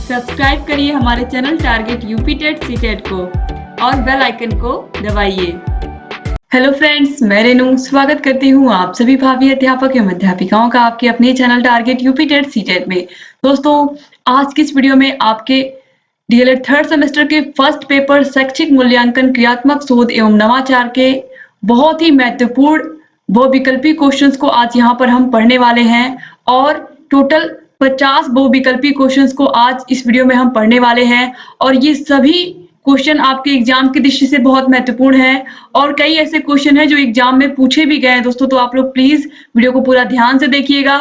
Subscribe करिए हमारे channel target UP TET CTET को और बेल आइकन को दबाइए। हेलो फ्रेंड्स, मैं रेनू स्वागत करती हूँ आप सभी भावी अध्यापक एवं अध्यापिकाओं का आपके अपने channel target UP TET CTET में। दोस्तों, आज की इस वीडियो में आपके डीएलएड थर्ड सेमेस्टर के फर्स्ट पेपर शैक्षिक मूल्यांकन क्रियात्मक शोध एवं नवाचार के बहुत ही महत्वपूर्ण बहुविकल्पी क्वेश्चंस को आज यहाँ पर हम पढ़ने वाले हैं और टोटल 50 बहुविकल्पी क्वेश्चंस को आज इस वीडियो में हम पढ़ने वाले हैं और ये सभी क्वेश्चन आपके एग्जाम की दृष्टि से बहुत महत्वपूर्ण है और कई ऐसे क्वेश्चन हैं जो एग्जाम में पूछे भी गए हैं दोस्तों, तो आप लोग प्लीज वीडियो को पूरा ध्यान से देखिएगा।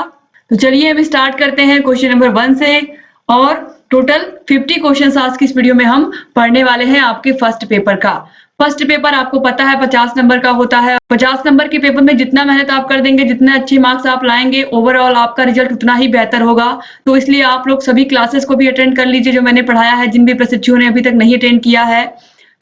तो चलिए हम स्टार्ट करते हैं क्वेश्चन नंबर 1 से और टोटल 50 क्वेश्चंस आज की इस वीडियो में हम पढ़ने वाले हैं आपके फर्स्ट पेपर का। फर्स्ट पेपर आपको पता है 50 नंबर का होता है। 50 नंबर के पेपर में जितना मेहनत आप कर देंगे, जितने अच्छे मार्क्स आप लाएंगे, ओवरऑल आपका रिजल्ट उतना ही बेहतर होगा। तो इसलिए आप लोग सभी क्लासेस को भी अटेंड कर लीजिए जो मैंने पढ़ाया है, जिन भी प्रशिक्षुओं ने अभी तक नहीं अटेंड किया है।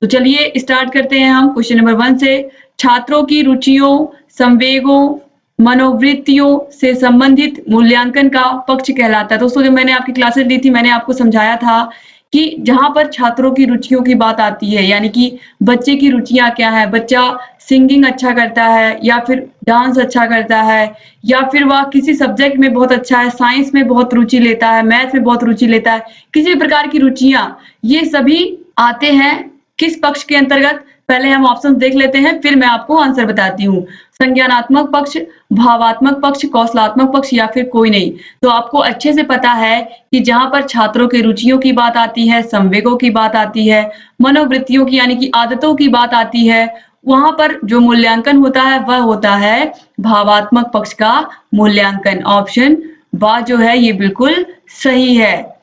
तो चलिए स्टार्ट करते हैं हम क्वेश्चन नंबर 1 से। छात्रों की रुचियों, संवेगों, मनोवृत्तियों से संबंधित मूल्यांकन का पक्ष कहलाता है। दोस्तों, जब मैंने आपकी क्लासेस ली थी मैंने आपको समझाया था कि जहां पर छात्रों की रुचियों की बात आती है, यानी कि बच्चे की रुचियां क्या है, बच्चा सिंगिंग अच्छा करता है या फिर डांस अच्छा करता है या फिर वह किसी सब्जेक्ट में बहुत अच्छा है, साइंस में बहुत रुचि लेता है, मैथ में बहुत रुचि लेता है, किसी भी प्रकार की रुचियां, ये सभी आते हैं किस पक्ष के अंतर्गत। पहले हम ऑप्शन देख लेते हैं, फिर मैं आपको आंसर बताती हूँ। संज्ञानात्मक पक्ष, भावात्मक पक्ष, कौशलात्मक पक्ष या फिर कोई नहीं। तो आपको अच्छे से पता है कि जहां पर छात्रों के रुचियों की बात आती है, संवेगों की बात आती है, मनोवृत्तियों की यानी कि आदतों की बात आती है, वहां पर जो मूल्यांकन होता है वह होता है भावात्मक पक्ष का मूल्यांकन। ऑप्शन बा जो है ये बिल्कुल सही है।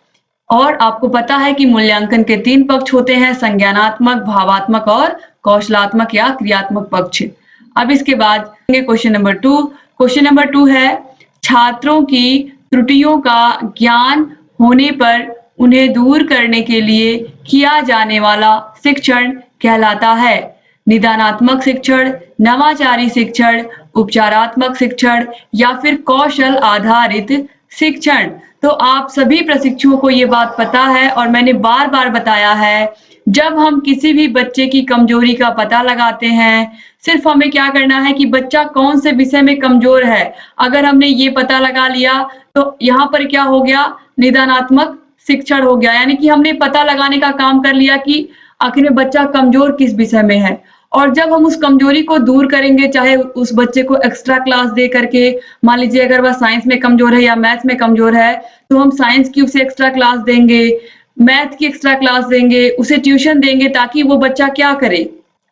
और आपको पता है कि मूल्यांकन के 3 पक्ष होते हैं, संज्ञानात्मक, भावात्मक और कौशलात्मक या क्रियात्मक पक्ष। अब इसके बाद क्वेश्चन नंबर 2। क्वेश्चन नंबर 2 है, छात्रों की त्रुटियों का ज्ञान होने पर उन्हें दूर करने के लिए किया जाने वाला शिक्षण कहलाता है। निदानात्मक शिक्षण, नवाचारी शिक्षण, उपचारात्मक शिक्षण या फिर कौशल आधारित शिक्षण। तो आप सभी प्रशिक्षुओं को ये बात पता है और मैंने बार बार बताया है, जब हम किसी भी बच्चे की कमजोरी का पता लगाते हैं, सिर्फ हमें क्या करना है कि बच्चा कौन से विषय में कमजोर है, अगर हमने ये पता लगा लिया तो यहाँ पर क्या हो गया, निदानात्मक शिक्षण हो गया। यानी कि हमने पता लगाने का काम कर लिया कि आखिर में बच्चा कमजोर किस विषय में है। और जब हम उस कमजोरी को दूर करेंगे, चाहे उस बच्चे को एक्स्ट्रा क्लास दे करके, मान लीजिए अगर वह साइंस में कमजोर है या मैथ में कमजोर है तो हम साइंस की उसे एक्स्ट्रा क्लास देंगे, मैथ की एक्स्ट्रा क्लास देंगे, उसे ट्यूशन देंगे, ताकि वो बच्चा क्या करे,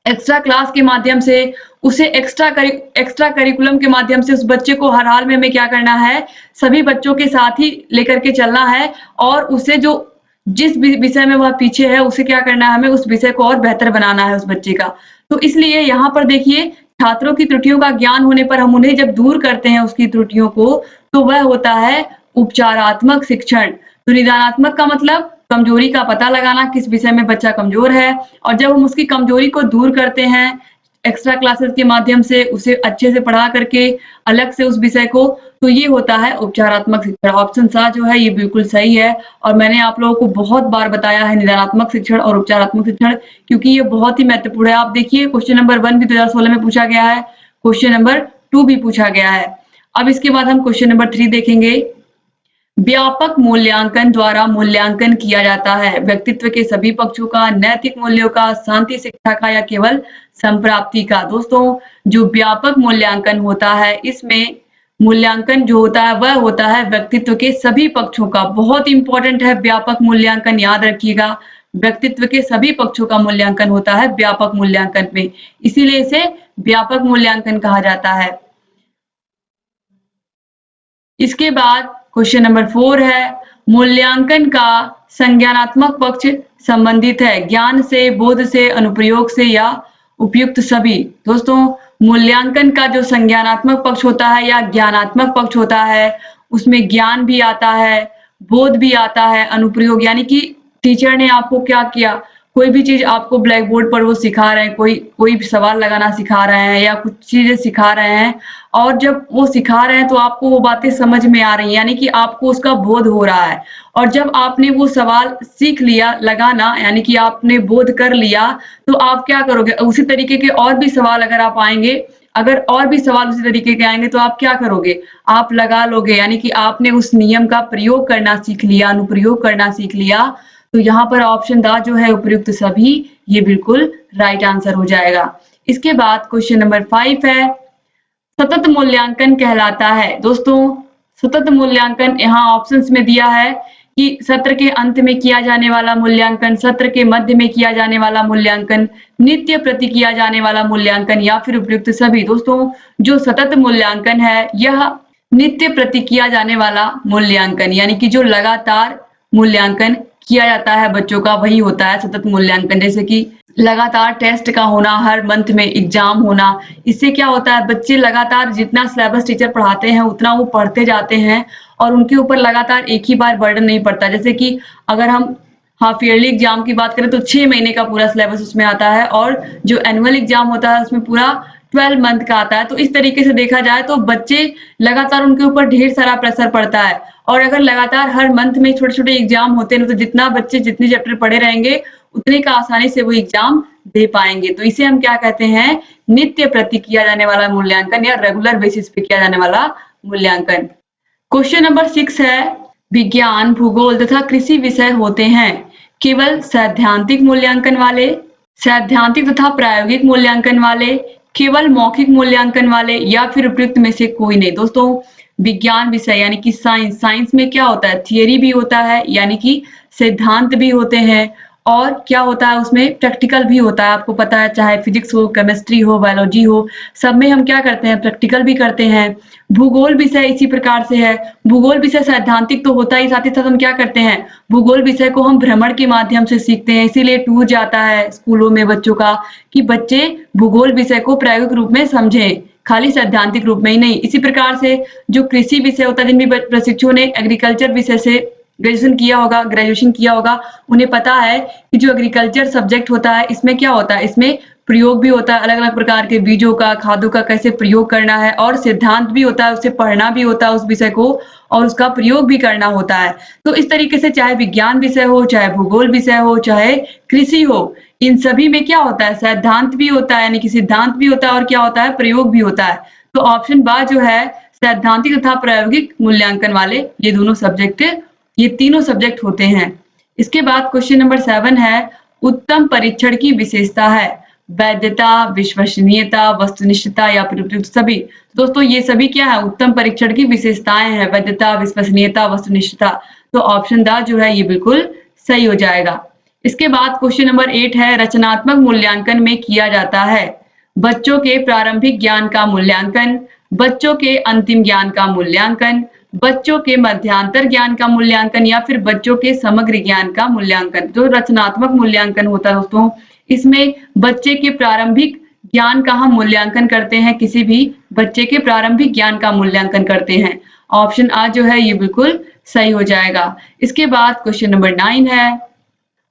एक्स्ट्रा क्लास के माध्यम से उसे एक्स्ट्रा करिकुलम के माध्यम से उस बच्चे को हर हाल में हमें क्या करना है, सभी बच्चों के साथ ही लेकर के चलना है और उसे जो जिस विषय में वह पीछे है उसे क्या करना है, हमें उस विषय को और बेहतर बनाना है उस बच्चे का। तो इसलिए यहाँ पर देखिए, छात्रों की त्रुटियों का ज्ञान होने पर हम उन्हें जब दूर करते हैं उसकी त्रुटियों को, तो वह होता है उपचारात्मक शिक्षण। तो निदानात्मक का मतलब कमजोरी का पता लगाना, किस विषय में बच्चा कमजोर है, और जब हम उसकी कमजोरी को दूर करते हैं एक्स्ट्रा क्लासेस के माध्यम से, उसे अच्छे से पढ़ा करके अलग से उस विषय को, तो ये होता है उपचारात्मक शिक्षण। ऑप्शन सा जो है ये बिल्कुल सही है और मैंने आप लोगों को बहुत बार बताया है निदानात्मक शिक्षण और उपचारात्मक शिक्षण, क्योंकि ये बहुत ही महत्वपूर्ण है। आप देखिए क्वेश्चन नंबर 1 भी 2016 में पूछा गया है, क्वेश्चन नंबर 2 भी पूछा गया है। अब इसके बाद हम क्वेश्चन नंबर 3 देखेंगे। व्यापक मूल्यांकन द्वारा मूल्यांकन किया जाता है व्यक्तित्व के सभी पक्षों का, नैतिक मूल्यों का, शांति शिक्षा का या केवल संप्राप्ति का। दोस्तों, जो व्यापक मूल्यांकन होता है, इसमें मूल्यांकन जो होता है वह होता है व्यक्तित्व के सभी पक्षों का। बहुत इंपॉर्टेंट है व्यापक मूल्यांकन, याद रखिएगा, व्यक्तित्व के सभी पक्षों का मूल्यांकन होता है व्यापक मूल्यांकन में, इसीलिए इसे व्यापक मूल्यांकन कहा जाता है। इसके बाद क्वेश्चन नंबर 4 है, मूल्यांकन का संज्ञानात्मक पक्ष संबंधित है ज्ञान से, बोध से, अनुप्रयोग से या उपयुक्त सभी। दोस्तों, मूल्यांकन का जो संज्ञानात्मक पक्ष होता है या ज्ञानात्मक पक्ष होता है, उसमें ज्ञान भी आता है, बोध भी आता है, अनुप्रयोग यानी कि टीचर ने आपको क्या किया, कोई भी चीज आपको ब्लैक बोर्ड पर वो सिखा रहे हैं, कोई कोई भी सवाल लगाना सिखा रहे हैं या कुछ चीजें सिखा रहे हैं, और जब वो सिखा रहे हैं तो आपको वो बातें समझ में आ रही हैं, यानी कि आपको उसका बोध हो रहा है। और जब आपने वो सवाल सीख लिया लगाना, यानी कि आपने बोध कर लिया, तो आप क्या करोगे? उसी तरीके के और भी सवाल अगर आप आएंगे, अगर और भी सवाल उसी तरीके के आएंगे तो आप क्या करोगे? आप लगा लोगे, यानी कि आपने उस नियम का प्रयोग करना सीख लिया, अनुप्रयोग करना सीख लिया। तो यहाँ पर ऑप्शन द जो है उपयुक्त सभी, ये बिल्कुल राइट आंसर हो जाएगा। इसके बाद क्वेश्चन नंबर 5 है, सतत मूल्यांकन कहलाता है। दोस्तों, सतत मूल्यांकन यहाँ ऑप्शंस में दिया है कि सत्र के अंत में किया जाने वाला मूल्यांकन, सत्र के मध्य में किया जाने वाला मूल्यांकन, नित्य प्रति किया जाने वाला मूल्यांकन या फिर उपयुक्त सभी। दोस्तों, जो सतत मूल्यांकन है यह नित्य प्रति किया जाने वाला मूल्यांकन, यानी कि जो लगातार मूल्यांकन किया जाता है बच्चों का, वही होता है सतत मूल्यांकन। जैसे कि लगातार टेस्ट का होना, हर मंथ में एग्जाम होना, इससे क्या होता है, बच्चे लगातार जितना सिलेबस टीचर पढ़ाते हैं उतना वो पढ़ते जाते हैं और उनके ऊपर लगातार एक ही बार बर्डन नहीं पड़ता। जैसे कि अगर हम हाफ ईयरली एग्जाम की बात करें तो 6 महीने का पूरा सिलेबस उसमें आता है, और जो एनुअल एग्जाम होता है उसमें पूरा 12 मंथ का आता है। तो इस तरीके से देखा जाए तो बच्चे लगातार उनके ऊपर ढेर सारा प्रेशर पड़ता है, और अगर लगातार हर मंथ में छोटे-छोटे एग्जाम होते हैं तो जितना बच्चे जितने चैप्टर पढ़े रहेंगे उतने का आसानी से वो एग्जाम दे पाएंगे। तो इसे हम क्या कहते हैं? नित्य प्रति किया जाने वाला मूल्यांकन या रेगुलर बेसिस पे किया जाने वाला मूल्यांकन। क्वेश्चन नंबर 6 है, विज्ञान, भूगोल तथा कृषि विषय होते हैं केवल सैद्धांतिक मूल्यांकन वाले, सैद्धांतिक तथा प्रायोगिक मूल्यांकन वाले, केवल मौखिक मूल्यांकन वाले या फिर उपयुक्त में से कोई नहीं। दोस्तों, विज्ञान विषय यानी कि साइंस, साइंस में क्या होता है? थियरी भी होता है, यानी कि सिद्धांत भी होते हैं, और क्या होता है उसमें? प्रैक्टिकल भी होता है। आपको पता है, चाहे फिजिक्स हो, केमिस्ट्री हो, बायोलॉजी हो, सब में हम क्या करते हैं? प्रैक्टिकल भी करते हैं। भूगोल विषय इसी प्रकार से है। भूगोल विषय सैद्धांतिक तो होता ही, साथ ही साथ हम क्या करते हैं? भूगोल विषय को हम भ्रमण के माध्यम से सीखते हैं, इसीलिए टूर जाता है स्कूलों में बच्चों का, कि बच्चे भूगोल विषय को प्रायोगिक रूप में समझें, खाली सैद्धांतिक रूप में ही नहीं। इसी प्रकार से जो कृषि विषय होता है, जिन भी प्रशिक्षुओं ने एग्रीकल्चर विषय से ग्रेजुएशन किया होगा, उन्हें पता है कि जो एग्रीकल्चर सब्जेक्ट होता है इसमें क्या होता है? इसमें प्रयोग भी होता है, अलग-अलग प्रकार के बीजों का, खादों का कैसे प्रयोग करना है, और सिद्धांत भी होता है, उसे पढ़ना भी होता है उस विषय को, और उसका प्रयोग भी करना होता है। तो इस तरीके से चाहे विज्ञान विषय हो, चाहे भूगोल विषय हो, चाहे कृषि हो, इन सभी में क्या होता है? सैद्धांत भी होता है, यानी कि सिद्धांत भी होता है, और क्या होता है? प्रयोग भी होता है। तो ऑप्शन बा जो है, सैद्धांतिक तथा प्रायोगिक मूल्यांकन वाले ये दोनों सब्जेक्ट, ये तीनों सब्जेक्ट होते हैं। इसके बाद क्वेश्चन नंबर 7 है, उत्तम परीक्षण की विशेषता है वैधता, विश्वसनीयता, वस्तुनिष्ठता या फिर उपयुक्त सभी। दोस्तों, ये सभी क्या है? उत्तम परीक्षण की विशेषताएं हैं, वैधता, विश्वसनीयता, वस्तुनिष्ठता। तो ऑप्शन द जो है ये बिल्कुल सही हो जाएगा। इसके बाद क्वेश्चन नंबर 8 है, रचनात्मक मूल्यांकन में किया जाता है बच्चों के प्रारंभिक ज्ञान का मूल्यांकन, बच्चों के अंतिम ज्ञान का मूल्यांकन, बच्चों के मध्यांतर ज्ञान का मूल्यांकन या फिर बच्चों के समग्र ज्ञान का मूल्यांकन। जो रचनात्मक मूल्यांकन होता है दोस्तों, इसमें बच्चे के प्रारंभिक ज्ञान का हम मूल्यांकन करते हैं, किसी भी बच्चे के प्रारंभिक ज्ञान का मूल्यांकन करते हैं। ऑप्शन आ जो है ये बिल्कुल सही हो जाएगा। इसके बाद क्वेश्चन नंबर 9 है,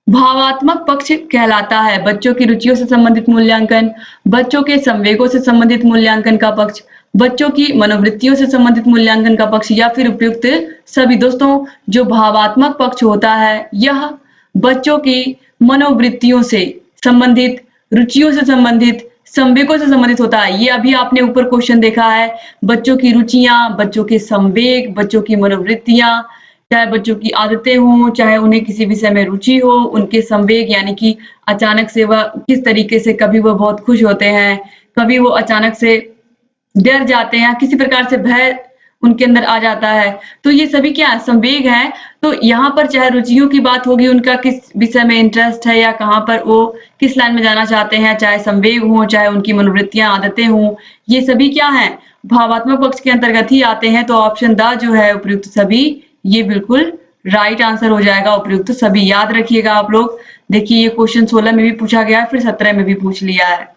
भावात्मक पक्ष कहलाता है बच्चों की रुचियों से संबंधित मूल्यांकन, बच्चों के संवेगों से संबंधित मूल्यांकन का पक्ष, बच्चों की मनोवृत्तियों से संबंधित मूल्यांकन का पक्ष या फिर उपयुक्त सभी। दोस्तों, जो भावात्मक पक्ष होता है यह बच्चों की मनोवृत्तियों से संबंधित, रुचियों से संबंधित, संवेगों से संबंधित होता है। ये अभी आपने ऊपर क्वेश्चन देखा है, बच्चों की रुचियां, बच्चों के संवेग, बच्चों की मनोवृत्तियां, चाहे बच्चों की आदतें हों, चाहे उन्हें किसी विषय में रुचि हो, उनके संवेग यानी कि अचानक से वह किस तरीके से, कभी वो बहुत खुश होते हैं, कभी वो अचानक से डर जाते हैं, किसी प्रकार से भय उनके अंदर आ जाता है। तो ये सभी क्या संवेग हैं। तो यहाँ पर चाहे रुचियों की बात होगी, उनका किस विषय में इंटरेस्ट है या कहाँ पर वो किस लाइन में जाना चाहते हैं, चाहे संवेग हो, चाहे उनकी मनोवृत्तियां, आदतें हों, ये सभी क्या हैं? भावात्मक पक्ष के अंतर्गत ही आते हैं। तो ऑप्शन द जो है उपयुक्त सभी, ये बिल्कुल राइट आंसर हो जाएगा, उपयुक्त सभी। याद रखिएगा आप लोग। देखिए, ये क्वेश्चन 16 में भी पूछा गया है, फिर 17 में भी पूछ लिया है।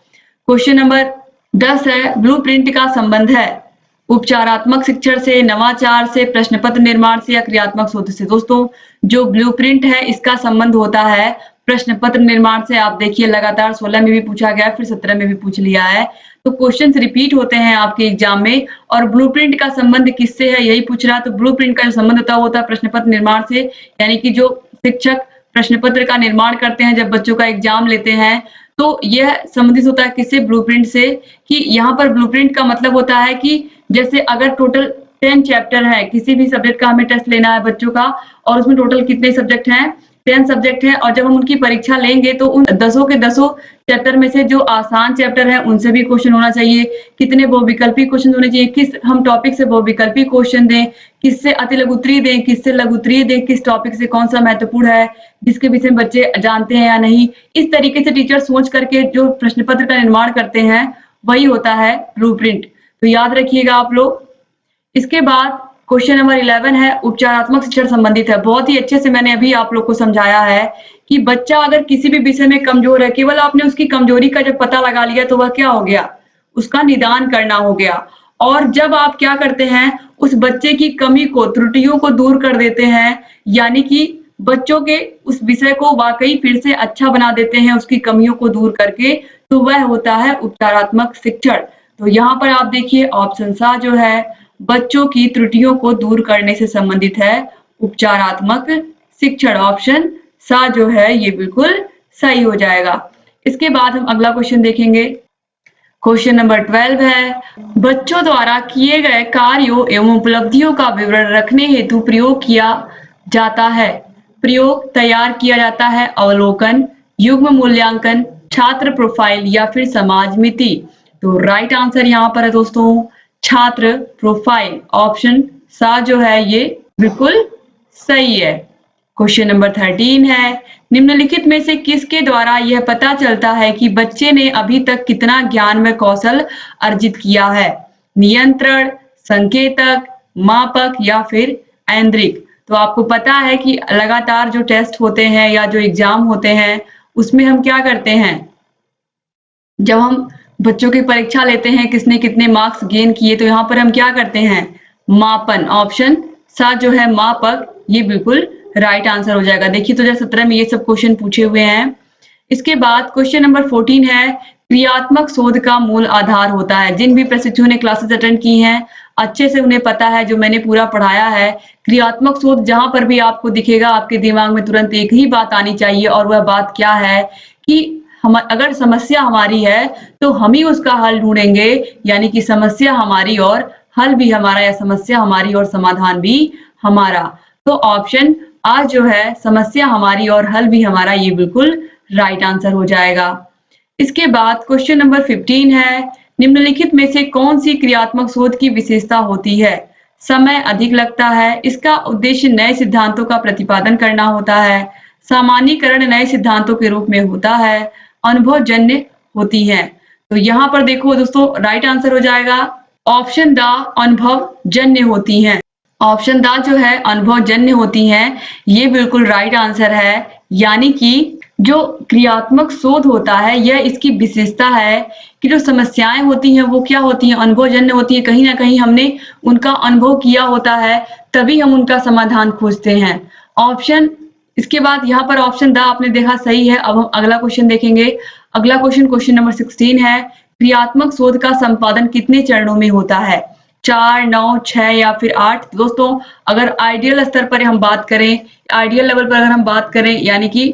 क्वेश्चन नंबर 10 है, ब्लूप्रिंट का संबंध है उपचारात्मक शिक्षण से, नवाचार से, प्रश्न पत्र निर्माण से या क्रियात्मक शोध से। दोस्तों, जो ब्लूप्रिंट है इसका संबंध होता है प्रश्न पत्र निर्माण से आप देखिए लगातार 16 में भी पूछा गया, फिर 17 में भी पूछ लिया है। तो क्वेश्चंस रिपीट होते हैं आपके एग्जाम में। और ब्लूप्रिंट का संबंध किससे है, यही पूछ रहा है। तो ब्लूप्रिंट का जो संबंध होता है वो होता है प्रश्न पत्र निर्माण से, यानी कि जो शिक्षक प्रश्न पत्र का निर्माण करते हैं जब बच्चों का एग्जाम लेते हैं, तो यह संबंधित होता है किससे, ब्लूप्रिंट से। कि यहाँ पर ब्लूप्रिंट का मतलब होता है कि जैसे अगर टोटल 10 चैप्टर है, किसी भी सब्जेक्ट का हमें टेस्ट लेना है बच्चों का, और उसमें टोटल कितने सब्जेक्ट हैं, 10 सब्जेक्ट हैं, और जब हम उनकी परीक्षा लेंगे तो उन 10 के 10 चैप्टर में से जो आसान चैप्टर है उनसे भी क्वेश्चन होना चाहिए, कितने बहुविकल्पी क्वेश्चन होने चाहिए, किस हम टॉपिक से बहुविकल्पी क्वेश्चन दें, किससे अतिलघुत्तरीय दें, किससे लघुत्तरीय दें, किस टॉपिक से कौन सा महत्वपूर्ण है, जिसके विषय में बच्चे जानते हैं या नहीं। इस तरीके से टीचर सोच करके जो प्रश्न पत्र का निर्माण करते हैं वही होता है ब्लूप्रिंट। तो याद रखिएगा आप लोग। इसके बाद क्वेश्चन नंबर 11 है, उपचारात्मक शिक्षण संबंधित है। बहुत ही अच्छे से मैंने अभी आप लोग को समझाया है कि बच्चा अगर किसी भी विषय में कमजोर है, केवल आपने उसकी कमजोरी का जब पता लगा लिया तो वह क्या हो गया, उसका निदान करना हो गया। और जब आप क्या करते हैं, उस बच्चे की कमी को, त्रुटियों को दूर कर देते हैं, यानी कि बच्चों के उस विषय को वाकई फिर से अच्छा बना देते हैं उसकी कमियों को दूर करके, तो वह होता है उपचारात्मक शिक्षण। तो यहाँ पर आप देखिए ऑप्शन सा जो है बच्चों की त्रुटियों को दूर करने से संबंधित है उपचारात्मक शिक्षण। ऑप्शन सा जो है ये बिल्कुल सही हो जाएगा। इसके बाद हम अगला क्वेश्चन देखेंगे। क्वेश्चन नंबर 12 है, बच्चों द्वारा किए गए कार्यों एवं उपलब्धियों का विवरण रखने हेतु प्रयोग किया जाता है। प्रयोग तैयार किया जाता है, अवलोकन, युग्म मूल्यांकन, छात्र प्रोफाइल या फिर समाज मिति। तो राइट आंसर यहाँ पर है दोस्तों छात्र प्रोफाइल। ऑप्शन सा जो है ये बिल्कुल सही है। क्वेश्चन नंबर 13 है, निम्नलिखित में से किसके द्वारा यह पता चलता है कि बच्चे ने अभी तक कितना ज्ञान व कौशल अर्जित किया है। नियंत्रण, संकेतक, मापक या फिर ऐन्द्रिक। तो आपको पता है कि लगातार जो टेस्ट होते हैं या जो एग्जाम होते हैं उसमें हम क्या करते हैं, जब हम बच्चों की परीक्षा लेते हैं किसने कितने मार्क्स गेन किए, तो यहाँ पर हम क्या करते हैं, मापन। ऑप्शन सा जो है मापक, ये बिल्कुल राइट आंसर हो जाएगा। देखिए 2017 में ये सब क्वेश्चन पूछे हुए हैं। इसके बाद क्वेश्चन नंबर 14 है, क्रियात्मक शोध का मूल आधार होता है। जिन भी प्रशिक्षुओं ने क्लासेस अटेंड की हैं अच्छे से उन्हें पता है, जो मैंने पूरा पढ़ाया है, क्रियात्मक शोध जहां पर भी आपको दिखेगा आपके दिमाग में तुरंत एक ही बात आनी चाहिए, और वह बात क्या है कि हम अगर समस्या हमारी है तो हम ही उसका हल ढूंढेंगे, यानी कि समस्या हमारी और हल भी हमारा, या समस्या हमारी और समाधान भी हमारा। तो ऑप्शन आ जो है समस्या हमारी और हल भी हमारा, ये बिल्कुल राइट आंसर हो जाएगा। इसके बाद क्वेश्चन नंबर 15 है, निम्नलिखित में से कौन सी क्रियात्मक शोध की विशेषता होती है। समय अधिक लगता है, इसका उद्देश्य नए सिद्धांतों का प्रतिपादन करना होता है, सामान्यीकरण नए सिद्धांतों के रूप में होता है, अनुभवजन्य होती है। तो यहाँ पर देखो दोस्तों राइट आंसर हो जाएगा ऑप्शन द अनुभवजन्य होती हैं। ऑप्शन द जो है अनुभवजन्य होती हैं, ये बिल्कुल राइट आंसर है। यानी कि जो क्रियात्मक शोध होता है यह इसकी विशेषता है कि जो समस्याएं होती हैं वो क्या होती हैं, अनुभवजन्य होती है। कहीं ना कहीं हमने उनका अनुभव किया होता है तभी हम उनका समाधान खोजते हैं। ऑप्शन इसके बाद यहाँ पर ऑप्शन द आपने देखा सही है। अब हम अगला क्वेश्चन देखेंगे। अगला क्वेश्चन नंबर 16 है, क्रियात्मक शोध का संपादन कितने चरणों में होता है, 4, 9, 6 या फिर 8। दोस्तों अगर आइडियल स्तर पर हम बात करें, आइडियल लेवल पर अगर हम बात करें, यानी कि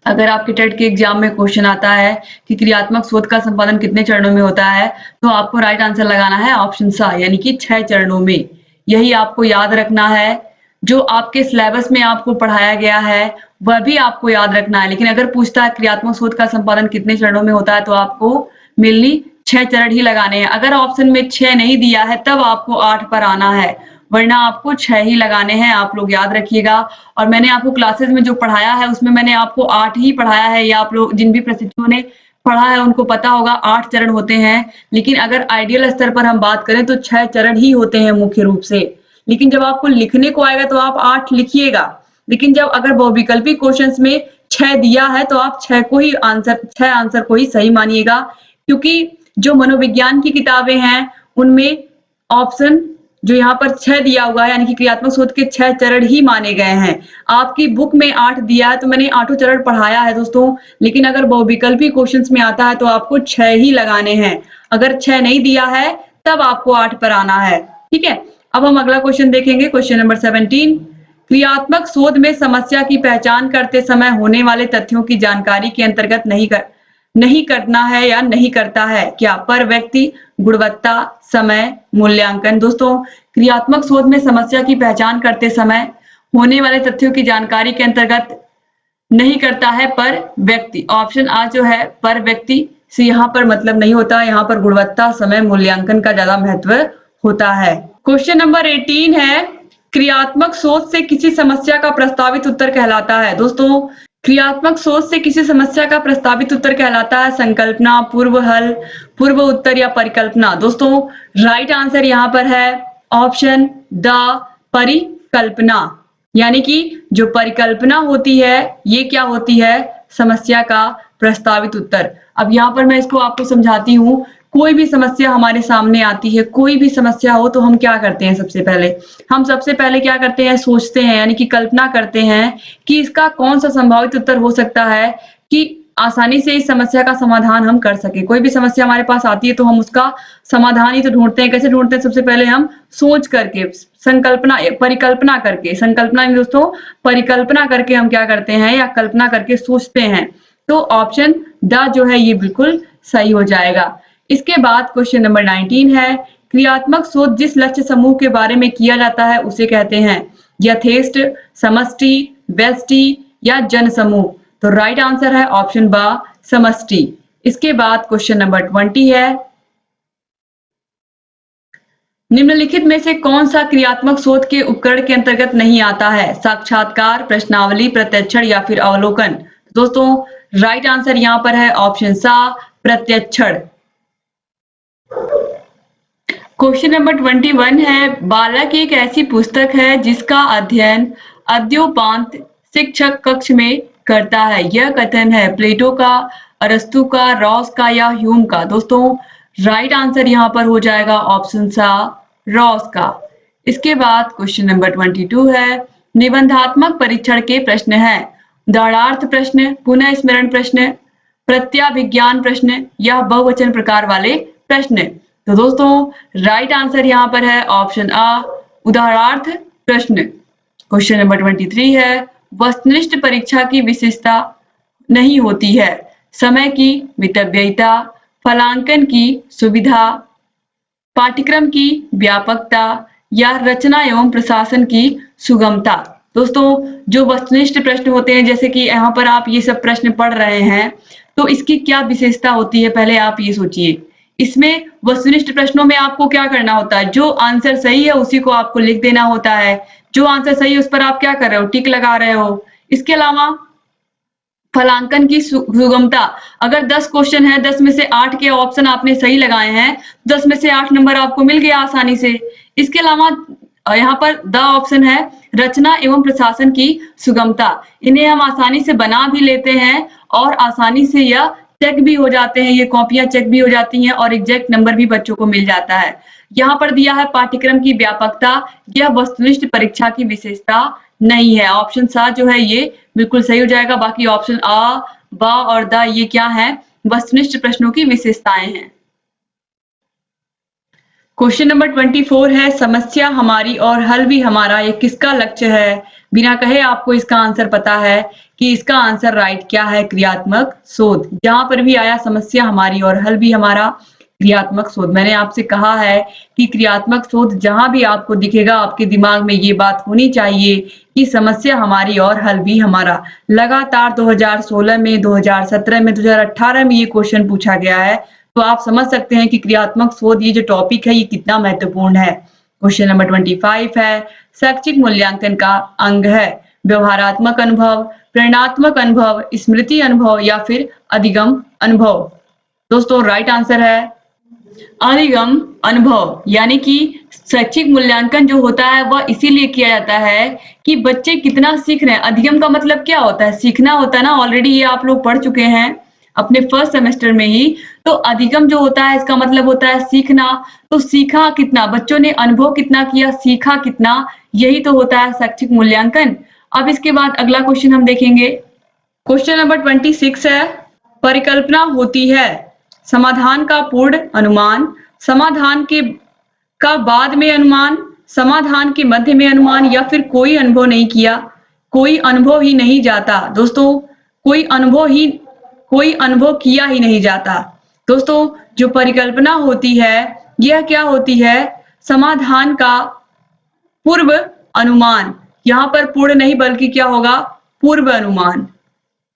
अगर आपके टेट के एग्जाम में क्वेश्चन आता है कि क्रियात्मक शोध का संपादन कितने चरणों में होता है, तो आपको राइट आंसर लगाना है ऑप्शन सा, यानी कि 6 चरणों में। यही आपको याद रखना है, जो आपके सिलेबस में आपको पढ़ाया गया है वह भी आपको याद रखना है। लेकिन अगर पूछता है क्रियात्मक शोध का संपादन कितने चरणों में होता है, तो आपको मेनली 6 चरण ही लगाने हैं। अगर ऑप्शन में 6 नहीं दिया है तब आपको 8 पर आना है, वरना आपको 6 ही लगाने हैं। आप लोग याद रखिएगा। और मैंने आपको क्लासेस में जो पढ़ाया है उसमें मैंने आपको 8 ही पढ़ाया है, या आप लोग जिन भी प्रशिक्षुओं ने पढ़ा है उनको पता होगा 8 चरण होते हैं। लेकिन अगर आइडियल स्तर पर हम बात करें तो 6 चरण ही होते हैं मुख्य रूप से। लेकिन जब आपको लिखने को आएगा तो आप 8 लिखिएगा, लेकिन जब अगर बहुविकल्पी क्वेश्चंस में 6 दिया है तो आप 6 आंसर को ही सही मानिएगा। क्योंकि जो मनोविज्ञान की किताबें हैं उनमें ऑप्शन जो यहाँ पर 6 दिया हुआ है, यानी कि क्रियात्मक शोध के 6 चरण ही माने गए हैं। आपकी बुक में 8 दिया है तो मैंने 8 चरण पढ़ाया है दोस्तों, लेकिन अगर बहुविकल्पी क्वेश्चंस में आता है तो आपको 6 ही लगाने हैं। अगर 6 नहीं दिया है तब आपको 8 पर आना है। ठीक है, अब हम अगला क्वेश्चन देखेंगे, क्वेश्चन नंबर 17। क्रियात्मक शोध में समस्या की पहचान करते समय होने वाले तथ्यों की जानकारी के अंतर्गत नहीं करना है या नहीं करता है क्या? पर व्यक्ति, गुणवत्ता, समय, मूल्यांकन। दोस्तों, क्रियात्मक शोध में समस्या की पहचान करते समय होने वाले तथ्यों की जानकारी के अंतर्गत नहीं करता है पर व्यक्ति। ऑप्शन आ जो है पर व्यक्ति से यहाँ पर मतलब नहीं होता, यहाँ पर गुणवत्ता, समय, मूल्यांकन का ज्यादा महत्व होता है। क्वेश्चन नंबर 18 है, क्रियात्मक सोच से किसी समस्या का प्रस्तावित उत्तर कहलाता है। दोस्तों, क्रियात्मक सोच से किसी समस्या का प्रस्तावित उत्तर कहलाता है संकल्पना, पूर्व हल, पूर्व उत्तर या परिकल्पना। दोस्तों, राइट आंसर यहाँ पर है ऑप्शन द, परिकल्पना। यानी कि जो परिकल्पना होती है ये क्या होती है? समस्या का प्रस्तावित उत्तर। अब यहाँ पर मैं इसको आपको समझाती हूँ। कोई भी समस्या हमारे सामने आती है, कोई भी समस्या हो तो हम क्या करते हैं? हम सबसे पहले क्या करते हैं? सोचते हैं, यानी कि कल्पना करते हैं कि इसका कौन सा संभावित उत्तर हो सकता है कि आसानी से इस समस्या का समाधान हम कर सके। कोई भी समस्या हमारे पास आती है तो हम उसका समाधान ही तो ढूंढते हैं। कैसे ढूंढते हैं? सबसे पहले हम सोच करके, संकल्पना, परिकल्पना करके। संकल्पना में दोस्तों परिकल्पना करके हम क्या करते हैं या कल्पना करके सोचते हैं। तो ऑप्शन द जो है ये बिल्कुल सही हो जाएगा। इसके बाद क्वेश्चन नंबर 19 है, क्रियात्मक शोध जिस लक्ष्य समूह के बारे में किया जाता है उसे कहते हैं यथेष्ट, समष्टि, व्यष्टि या जन समूह। तो राइट आंसर है ऑप्शन बा, समष्टि। इसके बाद क्वेश्चन नंबर 20 है, निम्नलिखित में से कौन सा क्रियात्मक शोध के उपकरण के अंतर्गत नहीं आता है? साक्षात्कार, प्रश्नावली, प्रत्यक्षण या फिर अवलोकन। दोस्तों, राइट आंसर यहाँ पर है ऑप्शन सा, प्रत्यक्षण। क्वेश्चन नंबर 21 है, बालक एक ऐसी पुस्तक है जिसका अध्ययन अद्योपांत शिक्षक कक्ष में करता है। यह कथन है प्लेटो का, अरस्तु का, रॉस का या ह्यूम का। दोस्तों, राइट आंसर यहाँ पर हो जाएगा ऑप्शन सा, रॉस का। इसके बाद क्वेश्चन नंबर 22 है, निबंधात्मक परीक्षण के प्रश्न हैं उदाहरणार्थ प्रश्न, पुनः स्मरण प्रश्न, प्रत्याभिज्ञान प्रश्न या बहुवचन प्रकार वाले प्रश्न। तो दोस्तों, राइट आंसर यहाँ पर है ऑप्शन आ, उदाहरणार्थ प्रश्न। क्वेश्चन नंबर 23 है, वस्तुनिष्ठ परीक्षा की विशेषता नहीं होती है समय की मितव्ययिता, फलांकन की सुविधा, पाठ्यक्रम की व्यापकता या रचना एवं प्रशासन की सुगमता। दोस्तों, जो वस्तुनिष्ठ प्रश्न होते हैं, जैसे कि यहाँ पर आप ये सब प्रश्न पढ़ रहे हैं, तो इसकी क्या विशेषता होती है पहले आप ये सोचिए। इसमें वस्तुनिष्ठ प्रश्नों में आपको क्या करना होता है? जो आंसर सही है उसी को आपको लिख देना होता है। जो आंसर सही है उस पर आप क्या कर रहे हो? टिक लगा रहे हो। इसके अलावा फलांकन की सुगमता, अगर 10 क्वेश्चन है, 10 में से 8 के ऑप्शन आपने सही लगाए हैं, 10 में से 8 नंबर आपको मिल गया आसानी से। इसके अलावा यहाँ पर द ऑप्शन है रचना एवं प्रशासन की सुगमता। इन्हें हम आसानी से बना भी लेते हैं और आसानी से यह चेक भी हो जाते हैं, ये कॉपियां चेक भी हो जाती हैं और एग्जैक्ट नंबर भी बच्चों को मिल जाता है। यहाँ पर दिया है पाठ्यक्रम की व्यापकता, यह वस्तुनिष्ठ परीक्षा की विशेषता नहीं है। ऑप्शन सा जो है ये बिल्कुल सही हो जाएगा। बाकी ऑप्शन आ, बा और द ये क्या है? वस्तुनिष्ठ प्रश्नों की विशेषताएं हैं। क्वेश्चन नंबर 24 है, समस्या हमारी और हल भी हमारा, ये किसका लक्ष्य है? बिना कहे आपको इसका आंसर पता है कि इसका आंसर राइट क्या है? क्रियात्मक शोध। जहां पर भी आया समस्या हमारी और हल भी हमारा, क्रियात्मक शोध। मैंने आपसे कहा है कि क्रियात्मक शोध जहां भी आपको दिखेगा आपके दिमाग में ये बात होनी चाहिए कि समस्या हमारी और हल भी हमारा। लगातार 2016 में, 2017 में, 2018 में ये क्वेश्चन पूछा गया है, तो आप समझ सकते हैं कि क्रियात्मक शोध ये जो टॉपिक है ये कितना महत्वपूर्ण है। क्वेश्चन नंबर 25 है, शैक्षिक मूल्यांकन का अंग है व्यवहारात्मक अनुभव, प्रेरणात्मक अनुभव, स्मृति अनुभव या फिर अधिगम अनुभव। दोस्तों, राइट आंसर है अधिगम अनुभव। यानी कि शैक्षिक मूल्यांकन जो होता है वह इसीलिए किया जाता है कि बच्चे कितना सीख रहे हैं। अधिगम का मतलब क्या होता है? सीखना होता है ना, ऑलरेडी ये आप लोग पढ़ चुके हैं। अपने फर्स्ट सेमेस्टर में ही। तो अधिगम जो होता है इसका मतलब होता है सीखना। तो सीखा कितना, बच्चों ने अनुभव कितना किया, सीखा कितना, यही तो होता है शैक्षिक मूल्यांकन। अब इसके बाद अगला क्वेश्चन हम देखेंगे। क्वेश्चन नंबर 26 है, परिकल्पना होती है समाधान का पूर्ण अनुमान, समाधान के का बाद में अनुमान, समाधान के मध्य में अनुमान, या फिर कोई अनुभव नहीं किया, कोई अनुभव ही नहीं जाता। दोस्तों कोई अनुभव किया ही नहीं जाता। दोस्तों जो परिकल्पना होती है यह क्या होती है, समाधान का पूर्व अनुमान। यहाँ पर पूर्ण नहीं बल्कि क्या होगा, पूर्व अनुमान।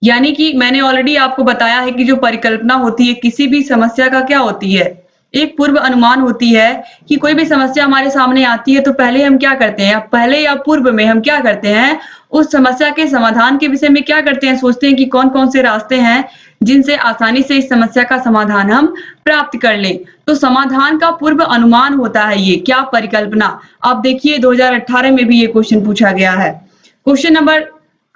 यानी कि मैंने ऑलरेडी आपको बताया है कि जो परिकल्पना होती है किसी भी समस्या का क्या होती है, एक पूर्व अनुमान होती है कि कोई भी समस्या हमारे सामने आती है तो पहले हम क्या करते हैं, पहले या पूर्व में हम क्या करते हैं, उस समस्या के समाधान के विषय में क्या करते हैं, सोचते हैं कि कौन कौन से रास्ते हैं जिनसे आसानी से इस समस्या का समाधान हम प्राप्त कर लें। तो समाधान का पूर्व अनुमान होता है ये क्या, परिकल्पना। आप देखिए 2018 में भी ये क्वेश्चन पूछा गया है। क्वेश्चन नंबर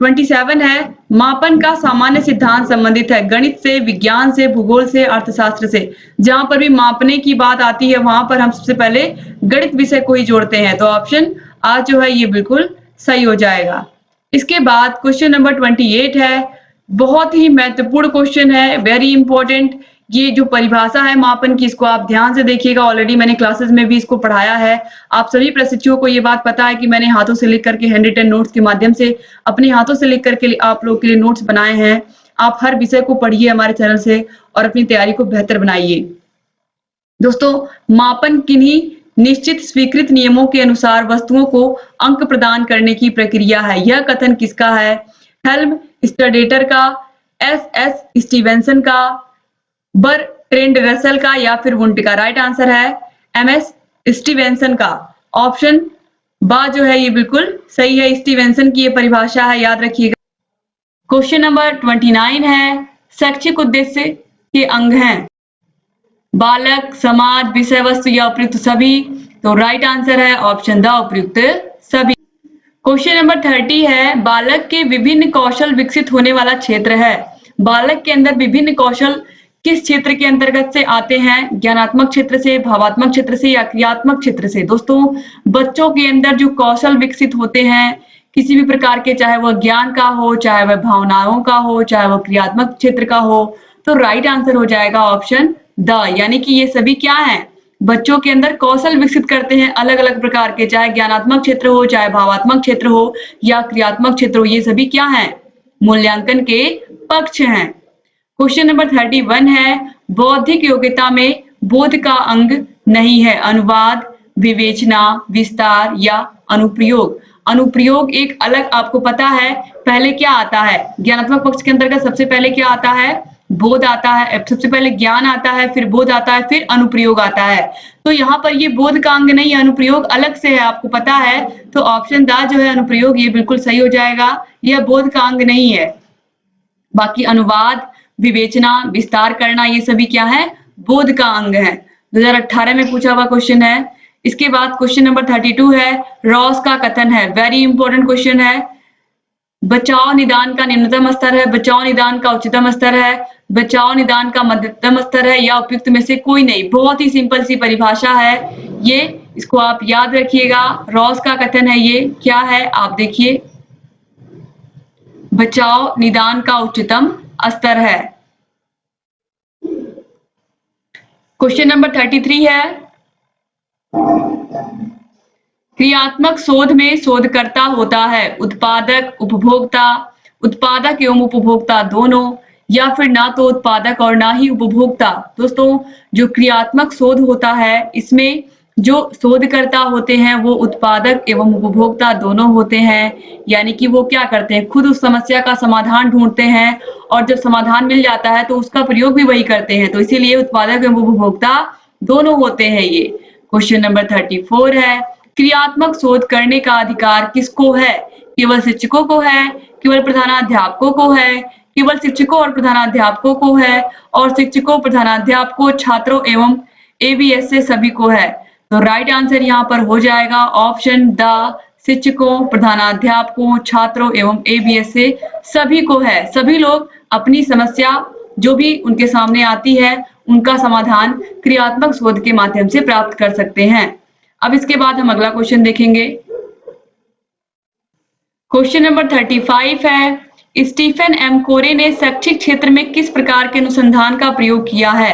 27 है, मापन का सामान्य सिद्धांत संबंधित है गणित से, विज्ञान से, भूगोल से, अर्थशास्त्र से। जहां पर भी मापने की बात आती है वहां पर हम सबसे पहले गणित विषय को ही जोड़ते हैं। तो ऑप्शन आ जो है ये बिल्कुल सही हो जाएगा। इसके बाद क्वेश्चन नंबर 28 है, बहुत ही महत्वपूर्ण क्वेश्चन है, वेरी इंपॉर्टेंट। ये जो परिभाषा है मापन की, इसको आप ध्यान से देखिएगा, ऑलरेडी मैंने क्लासेस में भी इसको पढ़ाया है। आप सभी प्रशिक्षुओं को ये बात पता है कि मैंने हाथों से लिख करके हैंड रिटन नोट्स के माध्यम से अपने हाथों से लिख करके आप लोग के लिए नोट्स बनाए हैं। आप हर विषय को पढ़िए हमारे चैनल से और अपनी तैयारी को बेहतर बनाइए। दोस्तों मापन किन्हीं निश्चित स्वीकृत नियमों के अनुसार वस्तुओं को अंक प्रदान करने की प्रक्रिया है। यह कथन किसका है, हेल्म स्टडेटर का, एस स्टीवेंसन का, बर्ट्रैंड रसेल का, या फिर वुंट का। राइट आंसर है एमएस स्टीवेंसन का। ऑप्शन बा जो है ये बिल्कुल सही है, स्टीवेंसन की ये परिभाषा है, याद रखिएगा। क्वेश्चन नंबर 29 है, शैक्षिक उद्देश्य के अंग हैं बालक, समाज, विषय वस्तु या उपयुक्त सभी। तो राइट आंसर है ऑप्शन द उपयुक्त सभी। क्वेश्चन नंबर 30 है, बालक के विभिन्न कौशल विकसित होने वाला क्षेत्र है। बालक के अंदर विभिन्न कौशल किस क्षेत्र के अंतर्गत से आते हैं, ज्ञानात्मक क्षेत्र से, भावात्मक क्षेत्र से या क्रियात्मक क्षेत्र से। दोस्तों बच्चों के अंदर जो कौशल विकसित होते हैं किसी भी प्रकार के, चाहे वह ज्ञान का हो, चाहे वह भावनाओं का हो, चाहे वह क्रियात्मक क्षेत्र का हो, तो राइट आंसर हो जाएगा ऑप्शन द। यानी कि ये सभी क्या है, बच्चों के अंदर कौशल विकसित करते हैं अलग अलग प्रकार के, चाहे ज्ञानात्मक क्षेत्र हो, चाहे भावात्मक क्षेत्र हो या क्रियात्मक क्षेत्र हो, ये सभी क्या है, मूल्यांकन के पक्ष हैं। क्वेश्चन नंबर 31 है, बौद्धिक योग्यता में बोध का अंग नहीं है, अनुवाद, विवेचना, विस्तार या अनुप्रयोग। अनुप्रयोग एक अलग आपको पता है, पहले क्या आता है, ज्ञानात्मक पक्ष के अंतर्गत सबसे पहले क्या आता है, बोध आता है, सबसे पहले ज्ञान आता है, फिर बोध आता है, फिर अनुप्रयोग आता है। तो यहाँ पर ये बोध का अंग नहीं, अनुप्रयोग अलग से है, आपको पता है। तो ऑप्शन द जो है अनुप्रयोग ये बिल्कुल सही हो जाएगा, यह बोध का अंग नहीं है। बाकी अनुवाद, विवेचना, विस्तार करना ये सभी क्या है, बोध का अंग है। 2018 में पूछा हुआ क्वेश्चन है। इसके बाद क्वेश्चन नंबर 32 है, रॉस का कथन है, वेरी इंपॉर्टेंट क्वेश्चन है। बचाव निदान का निम्नतम स्तर है, बचाव निदान का उच्चतम स्तर है, बचाव निदान का मध्यम स्तर है या उपयुक्त में से कोई नहीं। बहुत ही सिंपल सी परिभाषा है ये, इसको आप याद रखिएगा। रॉस का कथन है ये क्या है, आप देखिए, बचाव निदान का उच्चतम स्तर है। क्वेश्चन नंबर 33 है, क्रियात्मक शोध में शोधकर्ता होता है उत्पादक, उपभोक्ता, उत्पादक एवं उपभोक्ता दोनों, या फिर ना तो उत्पादक और ना ही उपभोक्ता। दोस्तों जो क्रियात्मक शोध होता है इसमें जो शोधकर्ता होते हैं वो उत्पादक एवं उपभोक्ता दोनों होते हैं। यानी कि वो क्या करते हैं, खुद उस समस्या का समाधान ढूंढते हैं और जब समाधान मिल जाता है तो उसका प्रयोग भी वही करते हैं। तो इसीलिए उत्पादक एवं उपभोक्ता दोनों होते हैं ये। क्वेश्चन नंबर 34 है, क्रियात्मक शोध करने का अधिकार किसको है, केवल शिक्षकों को है, केवल प्रधानाध्यापकों को है, केवल शिक्षकों और प्रधानाध्यापकों को है, और शिक्षकों, प्रधानाध्यापकों, छात्रों एवं एबीएस से सभी को है। तो राइट आंसर यहाँ पर हो जाएगा ऑप्शन द, शिक्षकों, प्रधानाध्यापकों, छात्रों एवं एबीएस से सभी को है। सभी लोग अपनी समस्या जो भी उनके सामने आती है उनका समाधान क्रियात्मक शोध के माध्यम से प्राप्त कर सकते हैं। अब इसके बाद हम अगला क्वेश्चन देखेंगे। क्वेश्चन नंबर 35 है, स्टीफन एम कोरे ने शैक्षिक क्षेत्र में किस प्रकार के अनुसंधान का प्रयोग किया है?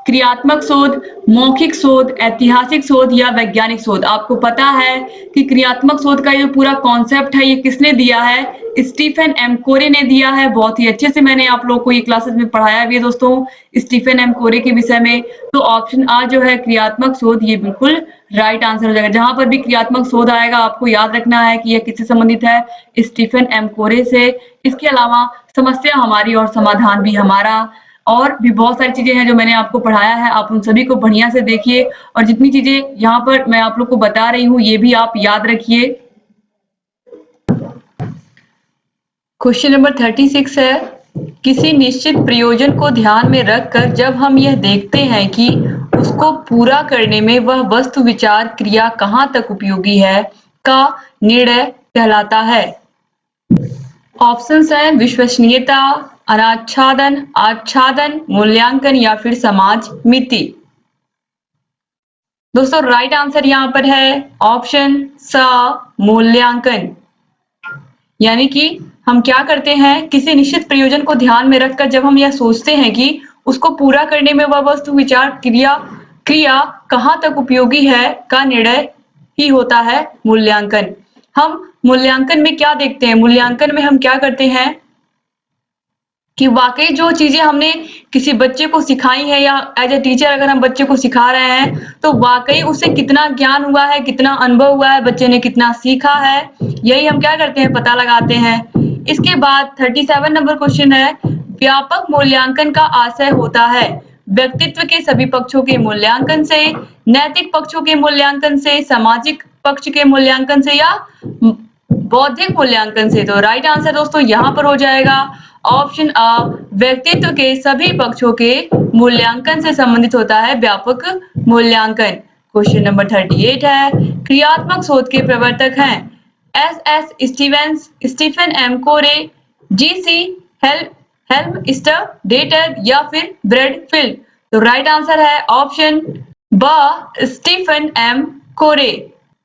क्रियात्मक शोध, मौखिक शोध, ऐतिहासिक शोध या वैज्ञानिक शोध? आपको पता है कि क्रियात्मक शोध का ये पूरा कॉन्सेप्ट है, ये किसने दिया है? स्टीफन एम कोरे ने दिया है। बहुत ही अच्छे से मैंने आप लोगों को ये क्लासेस में पढ़ाया भी है दोस्तों स्टीफन एम कोरे के विषय में। तो ऑप्शन आ जो है क्रियात्मक शोध, ये बिल्कुल राइट आंसर हो जाएगा। जहां पर भी क्रियात्मक शोध आएगा आपको याद रखना है कि यह किससे संबंधित है? स्टीफन एम कोरे से। इसके अलावा समस्या हमारी और समाधान भी हमारा, और भी बहुत सारी चीजें हैं जो मैंने आपको पढ़ाया है, आप उन सभी को बढ़िया से देखिए और जितनी चीजें यहाँ पर मैं आप लोग को बता रही हूँ ये भी आप याद रखिए। क्वेश्चन नंबर 36 है, किसी निश्चित प्रयोजन को ध्यान में रखकर जब हम यह देखते हैं कि उसको पूरा करने में वह वस्तु विचार क्रिया कहाँ तक उपयोगी है का निर्णय कहलाता है। ऑप्शंस हैं विश्वसनीयता, अनाच्छादन, आच्छादन, मूल्यांकन या फिर समाज मिति। दोस्तों राइट आंसर यहाँ पर है ऑप्शन स, मूल्यांकन। यानी कि हम क्या करते हैं, किसी निश्चित प्रयोजन को ध्यान में रखकर जब हम यह सोचते हैं कि उसको पूरा करने में वह वस्तु विचार क्रिया कहाँ तक उपयोगी है का निर्णय ही होता है मूल्यांकन। हम मूल्यांकन में क्या देखते हैं? मूल्यांकन में हम क्या करते हैं कि वाकई जो चीजें हमने किसी बच्चे को सिखाई है या एज ए टीचर अगर हम बच्चे को सिखा रहे हैं तो वाकई उसे कितना ज्ञान हुआ है, कितना अनुभव हुआ है, बच्चे ने कितना सीखा है, यही हम क्या करते हैं पता लगाते हैं। इसके बाद 37 नंबर क्वेश्चन है, व्यापक मूल्यांकन का आशय होता है व्यक्तित्व के सभी पक्षों के मूल्यांकन से, नैतिक पक्षों के मूल्यांकन से, सामाजिक पक्ष के मूल्यांकन से या बौद्धिक मूल्यांकन से। तो राइट आंसर दोस्तों यहाँ पर हो जाएगा ऑप्शन अ, व्यक्तित्व के सभी पक्षों के मूल्यांकन से संबंधित होता है व्यापक मूल्यांकन। क्वेश्चन नंबर 38 है, क्रियात्मक शोध के प्रवर्तक हैं एस स्टीवेंस, स्टीफन एम कोरे, जीसी हेल्मस्टेटर या फिर ब्रैडफील्ड। तो राइट आंसर है ऑप्शन ब, स्टीफन एम कोरे।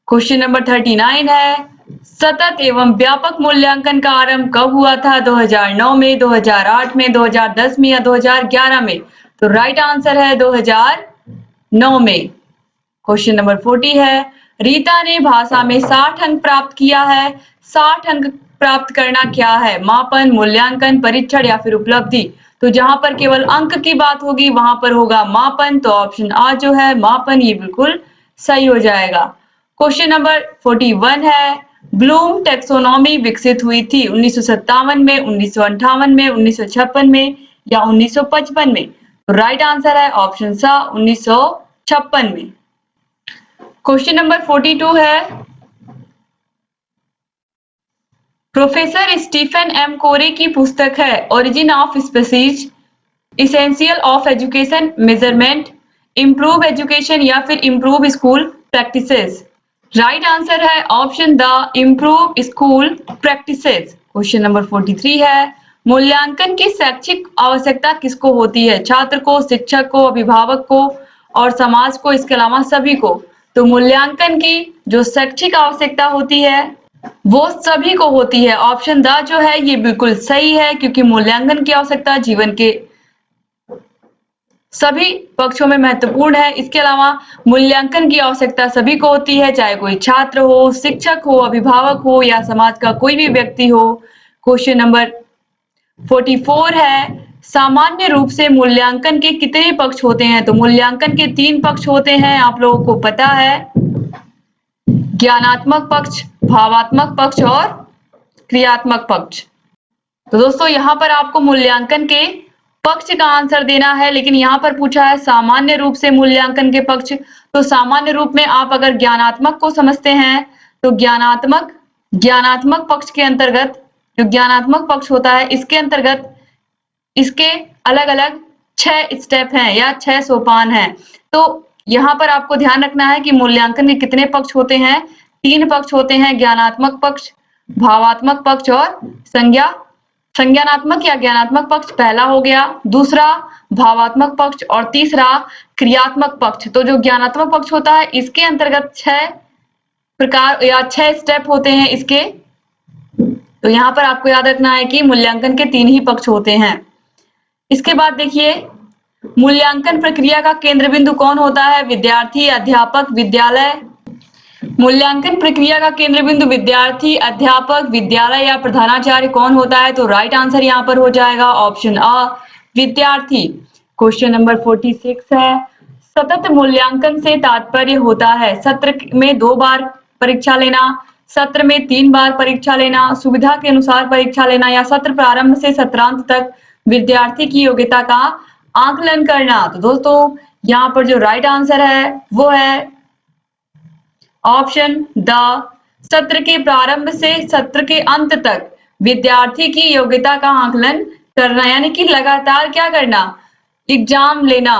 क्वेश्चन नंबर 39 है, सतत एवं व्यापक मूल्यांकन का आरंभ कब हुआ था? 2009 में, 2008 में, 2010 में या 2011 में? तो राइट आंसर है 2009 में। क्वेश्चन नंबर 40 है, रीता ने भाषा में 60 अंक प्राप्त किया है। 60 अंक प्राप्त करना क्या है? मापन, मूल्यांकन, परीक्षण या फिर उपलब्धि? तो जहां पर केवल अंक की बात होगी वहां पर होगा मापन। तो ऑप्शन आ जो है मापन, ये बिल्कुल सही हो जाएगा। क्वेश्चन नंबर 41 है, ब्लूम टैक्सोनॉमी विकसित हुई थी 1957 में, 1958 में, 1956 में या 1955 में? तो राइट आंसर है ऑप्शन सा, 1956 में। क्वेश्चन नंबर 42 है, प्रोफेसर स्टीफन एम कोरे की पुस्तक है Origin of Species, essential of education measurement, improve education या फिर improve school practices? Right answer है option D, improve school practices. Question number 43 है, मूल्यांकन की शैक्षिक आवश्यकता किसको होती है? छात्र को, शिक्षक को, अभिभावक को और समाज को, इसके अलावा सभी को? तो मूल्यांकन की जो शैक्षिक आवश्यकता होती है वो सभी को होती है। ऑप्शन द जो है ये बिल्कुल सही है, क्योंकि मूल्यांकन की आवश्यकता जीवन के सभी पक्षों में महत्वपूर्ण है। इसके अलावा मूल्यांकन की आवश्यकता सभी को होती है, चाहे कोई छात्र हो, शिक्षक हो, अभिभावक हो या समाज का कोई भी व्यक्ति हो। क्वेश्चन नंबर 44 है, सामान्य रूप से मूल्यांकन के कितने पक्ष होते हैं? तो मूल्यांकन के 3 पक्ष होते हैं, आप लोगों को पता है, ज्ञानात्मक पक्ष, भावात्मक पक्ष और क्रियात्मक पक्ष। तो दोस्तों यहाँ पर आपको मूल्यांकन के पक्ष का आंसर देना है, लेकिन यहाँ पर पूछा है सामान्य रूप से मूल्यांकन के पक्ष। तो सामान्य रूप में आप अगर ज्ञानात्मक को समझते हैं तो ज्ञानात्मक पक्ष के अंतर्गत जो ज्ञानात्मक पक्ष होता है इसके अंतर्गत इसके अलग अलग 6 स्टेप हैं या 6 सोपान हैं। तो यहाँ पर आपको ध्यान रखना है कि मूल्यांकन के कितने पक्ष होते हैं? 3 पक्ष होते हैं, ज्ञानात्मक पक्ष, भावात्मक पक्ष और संज्ञा संज्ञानात्मक या ज्ञानात्मक पक्ष पहला हो गया, दूसरा भावात्मक पक्ष और तीसरा क्रियात्मक पक्ष। तो जो ज्ञानात्मक पक्ष होता है इसके अंतर्गत 6 प्रकार या 6 स्टेप होते हैं इसके। तो यहाँ पर आपको याद रखना है कि मूल्यांकन के 3 ही पक्ष होते हैं। इसके बाद देखिए, मूल्यांकन प्रक्रिया का केंद्र बिंदु कौन होता है? विद्यार्थी, अध्यापक, विद्यालय। मूल्यांकन प्रक्रिया का केंद्र बिंदु विद्यार्थी, अध्यापक, विद्यालय या प्रधानाचार्य कौन होता है? तो राइट आंसर यहाँ पर हो जाएगा ऑप्शन अ, विद्यार्थी। क्वेश्चन नंबर 46 है, सतत मूल्यांकन से तात्पर्य होता है सत्र में 2 बार परीक्षा लेना, सत्र में 3 बार परीक्षा लेना, सुविधा के अनुसार परीक्षा लेना या सत्र प्रारंभ से सत्रांत तक विद्यार्थी की योग्यता का आकलन करना। तो दोस्तों यहाँ पर जो राइट आंसर है वो है ऑप्शन द, सत्र के प्रारंभ से सत्र के अंत तक विद्यार्थी की योग्यता का आकलन करना, यानी कि लगातार क्या करना? एग्जाम लेना।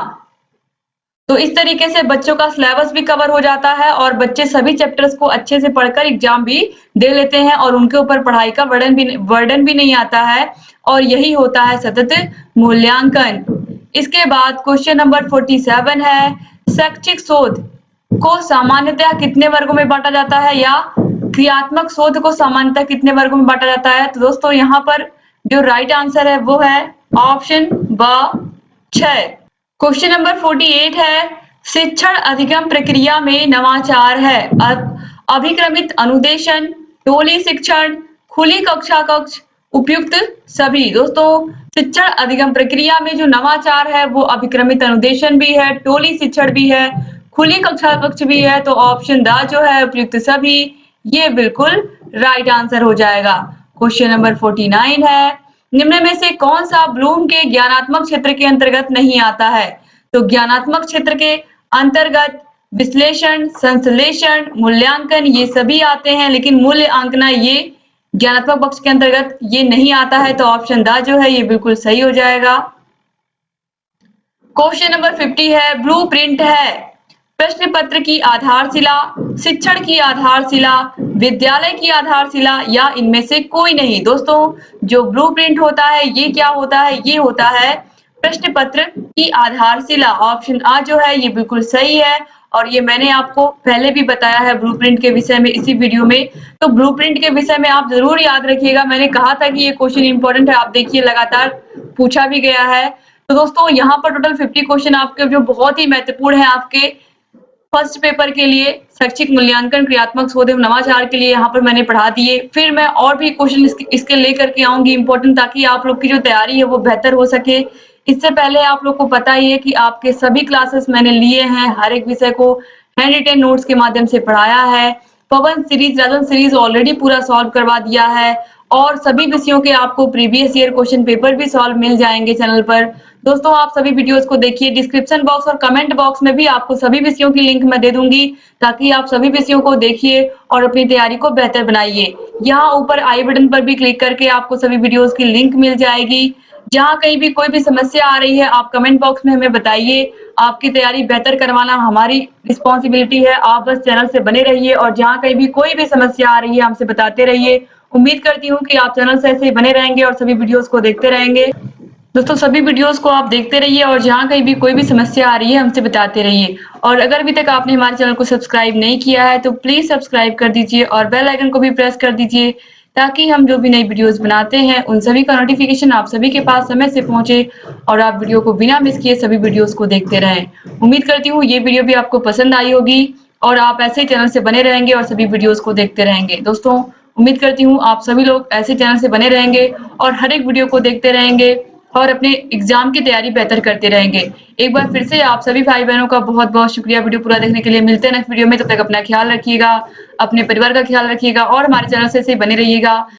तो इस तरीके से बच्चों का सिलेबस भी कवर हो जाता है और बच्चे सभी चैप्टर्स को अच्छे से पढ़कर एग्जाम भी दे लेते हैं और उनके ऊपर पढ़ाई का वर्डन भी नहीं आता है, और यही होता है सतत मूल्यांकन। इसके बाद क्वेश्चन नंबर 47 है, शैक्षिक शोध को सामान्यतः कितने वर्गों में बांटा जाता है या क्रियात्मक शोध को सामान्यतः कितने वर्गों में बांटा जाता है? तो दोस्तों यहाँ पर जो राइट आंसर है वो है ऑप्शन ब 6। क्वेश्चन नंबर 48 है, शिक्षण अधिगम प्रक्रिया में नवाचार है अभिक्रमित अनुदेशन, टोली शिक्षण, खुली कक्षा कक्ष, उपयुक्त सभी। दोस्तों शिक्षण अधिगम प्रक्रिया में जो नवाचार है वो अभिक्रमित अनुदेशन भी है, टोली शिक्षण भी है, खुली कक्षा कक्ष भी है। तो ऑप्शन द जो है उपयुक्त सभी, ये बिल्कुल राइट आंसर हो जाएगा। क्वेश्चन नंबर 49 है, निम्न में से कौन सा ब्लूम के ज्ञानात्मक क्षेत्र के अंतर्गत नहीं आता है? तो ज्ञानात्मक क्षेत्र के अंतर्गत विश्लेषण, संश्लेषण, मूल्यांकन ये सभी आते हैं, लेकिन मूल्य आंकना ये ज्ञानात्मक पक्ष के अंतर्गत ये नहीं आता है। तो ऑप्शन द जो है ये बिल्कुल सही हो जाएगा। क्वेश्चन नंबर 50 है, ब्लूप्रिंट है प्रश्न पत्र की आधारशिला, शिक्षण की आधारशिला, विद्यालय की आधारशिला या इनमें से कोई नहीं। दोस्तों जो ब्लूप्रिंट होता है ये क्या होता है? ये होता है प्रश्न पत्र की आधारशिला। ऑप्शन आ जो है ये बिल्कुल सही है, और ये मैंने आपको पहले भी बताया है ब्लूप्रिंट के विषय में इसी वीडियो में। तो ब्लूप्रिंट के विषय में आप जरूर याद रखिएगा, मैंने कहा था कि ये क्वेश्चन इंपॉर्टेंट है, आप देखिए लगातार पूछा भी गया है। तो दोस्तों यहाँ पर टोटल 50 क्वेश्चन आपके जो बहुत ही महत्वपूर्ण है आपके फर्स्ट पेपर के लिए, शैक्षिक मूल्यांकन, क्रियात्मक शोध एवं नवाचार के लिए यहाँ पर मैंने पढ़ा दिए। फिर मैं और भी क्वेश्चन इसके लेकर के आऊंगी इंपॉर्टेंट, ताकि आप लोग की जो तैयारी है वो बेहतर हो सके। इससे पहले आप लोग को पता ही है कि आपके सभी क्लासेस मैंने लिए हैं, हर एक विषय को हैंड रिटेन नोट्स के माध्यम से पढ़ाया है। पवन सीरीज, राजन सीरीज ऑलरेडी पूरा सॉल्व करवा दिया है, और सभी विषयों के आपको प्रीवियस ईयर क्वेश्चन पेपर भी सॉल्व मिल जाएंगे चैनल पर। दोस्तों आप सभी वीडियोस को देखिए, डिस्क्रिप्शन बॉक्स और कमेंट बॉक्स में भी आपको सभी विषयों की लिंक मैं दे दूंगी, ताकि आप सभी विषयों को देखिए और अपनी तैयारी को बेहतर बनाइए। यहाँ ऊपर आई बटन पर भी क्लिक करके आपको सभी वीडियोस की लिंक मिल जाएगी। जहाँ कहीं भी कोई भी समस्या आ रही है आप कमेंट बॉक्स में हमें बताइए। आपकी तैयारी बेहतर करवाना हमारी रिस्पॉन्सिबिलिटी है, आप बस चैनल से बने रहिए, और जहाँ कहीं भी कोई भी समस्या आ रही है हमसे बताते रहिए। उम्मीद करती हूँ कि आप चैनल से ऐसे ही बने रहेंगे और सभी वीडियोस को देखते रहेंगे। दोस्तों सभी वीडियोस को आप देखते रहिए, और जहाँ कहीं भी कोई भी समस्या आ रही है हमसे बताते रहिए। और अगर अभी तक आपने हमारे चैनल को सब्सक्राइब नहीं किया है तो प्लीज सब्सक्राइब कर दीजिए और बेल आइकन को भी प्रेस कर दीजिए, ताकि हम जो भी नई वीडियोस बनाते हैं उन सभी का नोटिफिकेशन आप सभी के पास समय से पहुंचे और आप वीडियो को बिना मिस किए सभी वीडियोस को देखते रहें। उम्मीद करती हूँ ये वीडियो भी आपको पसंद आई होगी और आप ऐसे ही चैनल से बने रहेंगे और सभी वीडियोस को देखते रहेंगे। दोस्तों उम्मीद करती हूँ आप सभी लोग ऐसे चैनल से बने रहेंगे और हर एक वीडियो को देखते रहेंगे और अपने एग्जाम की तैयारी बेहतर करते रहेंगे। एक बार फिर से आप सभी भाई बहनों का बहुत बहुत शुक्रिया वीडियो पूरा देखने के लिए। मिलते हैं नेक्स्ट वीडियो में, तब तक अपना ख्याल रखिएगा, अपने परिवार का ख्याल रखिएगा और हमारे चैनल से बने रहिएगा।